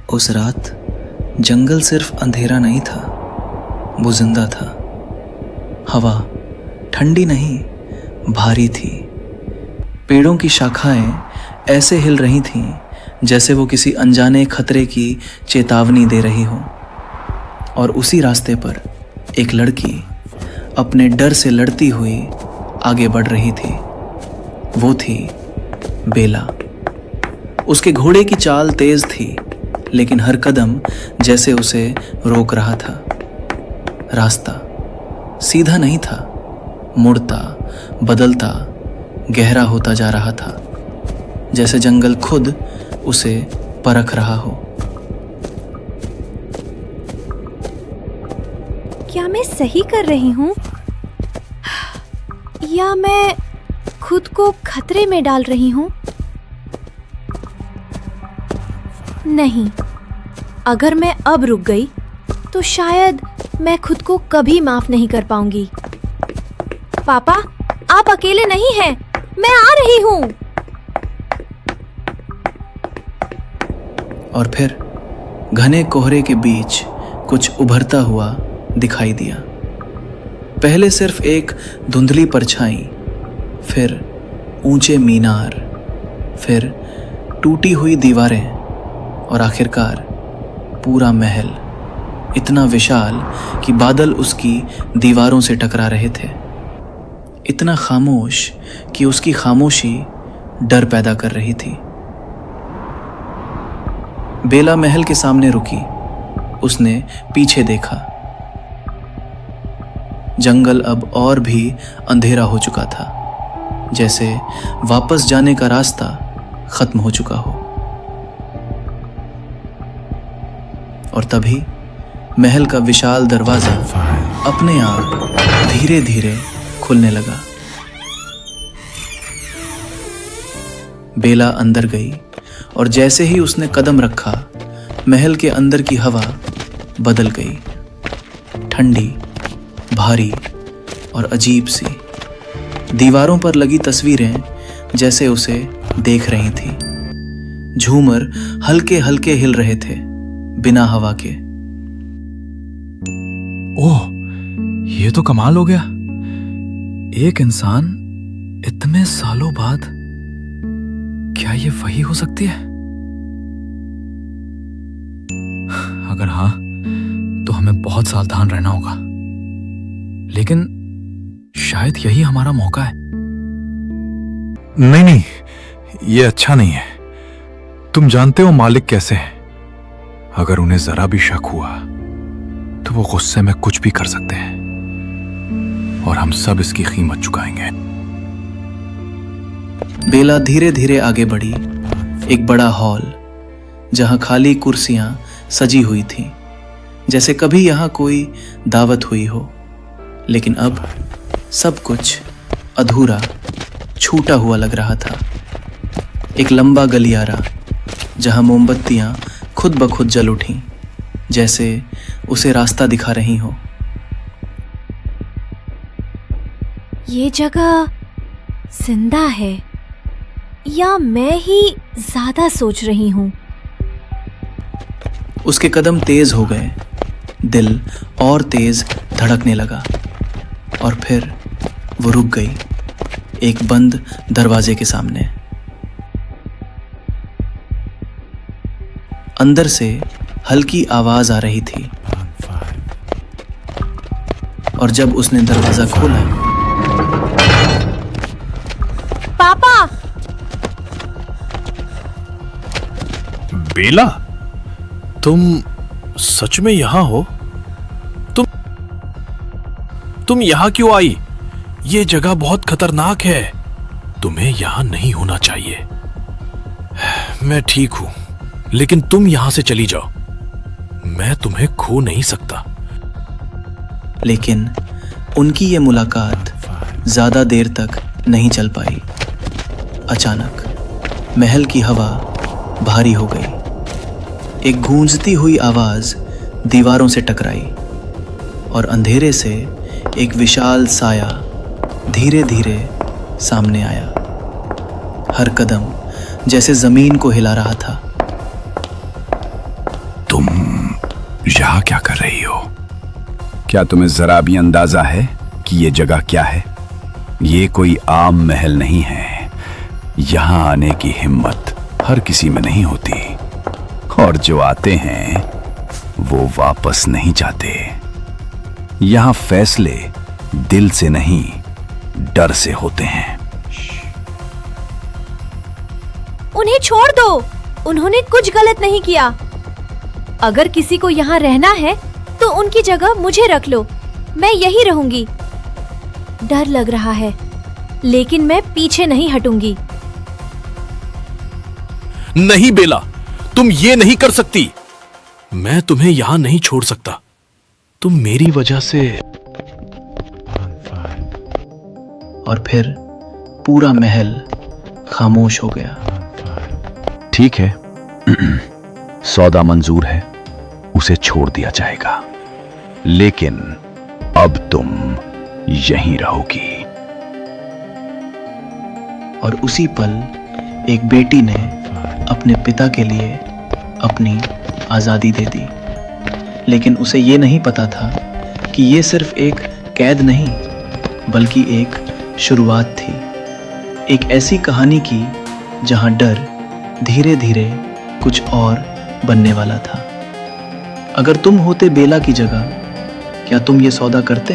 उस रात जंगल सिर्फ अंधेरा नहीं था, वो जिंदा था। हवा ठंडी नहीं, भारी थी। पेड़ों की शाखाएं ऐसे हिल रही थीं जैसे वो किसी अनजाने खतरे की चेतावनी दे रही हो। और उसी रास्ते पर एक लड़की अपने डर से लड़ती हुई आगे बढ़ रही थी। वो थी बेला। उसके घोड़े की चाल तेज थी, लेकिन हर कदम जैसे उसे रोक रहा था। रास्ता सीधा नहीं था, मुड़ता, बदलता, गहरा होता जा रहा था, जैसे जंगल खुद उसे परख रहा हो। क्या मैं सही कर रही हूँ या मैं खुद को खतरे में डाल रही हूँ? नहीं, अगर मैं अब रुक गई तो शायद मैं खुद को कभी माफ नहीं कर पाऊंगी। पापा, आप अकेले नहीं हैं, मैं आ रही हूँ। और फिर घने कोहरे के बीच कुछ उभरता हुआ दिखाई दिया। पहले सिर्फ एक धुंधली परछाई, फिर ऊंचे मीनार, फिर टूटी हुई दीवारें और आखिरकार पूरा महल, इतना विशाल कि बादल उसकी दीवारों से टकरा रहे थे, इतना खामोश कि उसकी खामोशी डर पैदा कर रही थी। बेला महल के सामने रुकी। उसने पीछे देखा। जंगल अब और भी अंधेरा हो चुका था, जैसे वापस जाने का रास्ता खत्म हो चुका हो। और तभी महल का विशाल दरवाजा अपने आप धीरे धीरे खुलने लगा। बेला अंदर गई और जैसे ही उसने कदम रखा, महल के अंदर की हवा बदल गई। ठंडी, भारी और अजीब सी। दीवारों पर लगी तस्वीरें जैसे उसे देख रही थी। झूमर हल्के हल्के हिल रहे थे, बिना हवा के। ओह, ये तो कमाल हो गया। एक इंसान इतने सालों बाद, क्या ये वही हो सकती है? अगर हाँ, तो हमें बहुत सावधान रहना होगा। लेकिन शायद यही हमारा मौका है। नहीं, ये अच्छा नहीं है। तुम जानते हो मालिक कैसे हैं। अगर उन्हें जरा भी शक हुआ तो वो गुस्से में कुछ भी कर सकते हैं, और हम सब इसकी कीमत चुकाएंगे। बेला धीरे धीरे आगे बढ़ी। एक बड़ा हॉल, जहां खाली कुर्सियां सजी हुई थीं, जैसे कभी यहां कोई दावत हुई हो। लेकिन अब सब कुछ अधूरा, छूटा हुआ लग रहा था। एक लंबा गलियारा, जहां मोमबत्तियां खुद ब खुद जल उठीं, जैसे उसे रास्ता दिखा रही हो। ये जगह जिंदा है या मैं ही ज्यादा सोच रही हूँ? उसके कदम तेज हो गए, दिल और तेज धड़कने लगा। और फिर वो रुक गई, एक बंद दरवाजे के सामने। अंदर से हल्की आवाज आ रही थी, और जब उसने दरवाजा खोला, पापा! बेला, तुम सच में यहां हो? तुम यहां क्यों आई? ये जगह बहुत खतरनाक है। तुम्हें यहां नहीं होना चाहिए। मैं ठीक हूं, लेकिन तुम यहां से चली जाओ। मैं तुम्हें खो नहीं सकता। लेकिन उनकी ये मुलाकात ज्यादा देर तक नहीं चल पाई। अचानक महल की हवा भारी हो गई। एक गूंजती हुई आवाज दीवारों से टकराई, और अंधेरे से एक विशाल साया धीरे धीरे सामने आया। हर कदम जैसे जमीन को हिला रहा था। यहाँ क्या कर रही हो? क्या तुम्हें जरा भी अंदाजा है कि ये जगह क्या है? ये कोई आम महल नहीं है। यहाँ आने की हिम्मत हर किसी में नहीं होती, और जो आते हैं वो वापस नहीं जाते। यहाँ फैसले दिल से नहीं, डर से होते हैं। उन्हें छोड़ दो, उन्होंने कुछ गलत नहीं किया। अगर किसी को यहाँ रहना है तो उनकी जगह मुझे रख लो, मैं यही रहूंगी। डर लग रहा है, लेकिन मैं पीछे नहीं हटूंगी। नहीं बेला, तुम ये नहीं कर सकती। मैं तुम्हें यहां नहीं छोड़ सकता। तुम मेरी वजह से। और फिर पूरा महल खामोश हो गया। ठीक है, सौदा मंजूर है, उसे छोड़ दिया जाएगा, लेकिन अब तुम यहीं रहोगी। और उसी पल एक बेटी ने अपने पिता के लिए अपनी आज़ादी दे दी। लेकिन उसे ये नहीं पता था कि ये सिर्फ एक कैद नहीं, बल्कि एक शुरुआत थी। एक ऐसी कहानी की जहां डर धीरे धीरे कुछ और बनने वाला था। अगर तुम होते बेला की जगह, क्या तुम ये सौदा करते?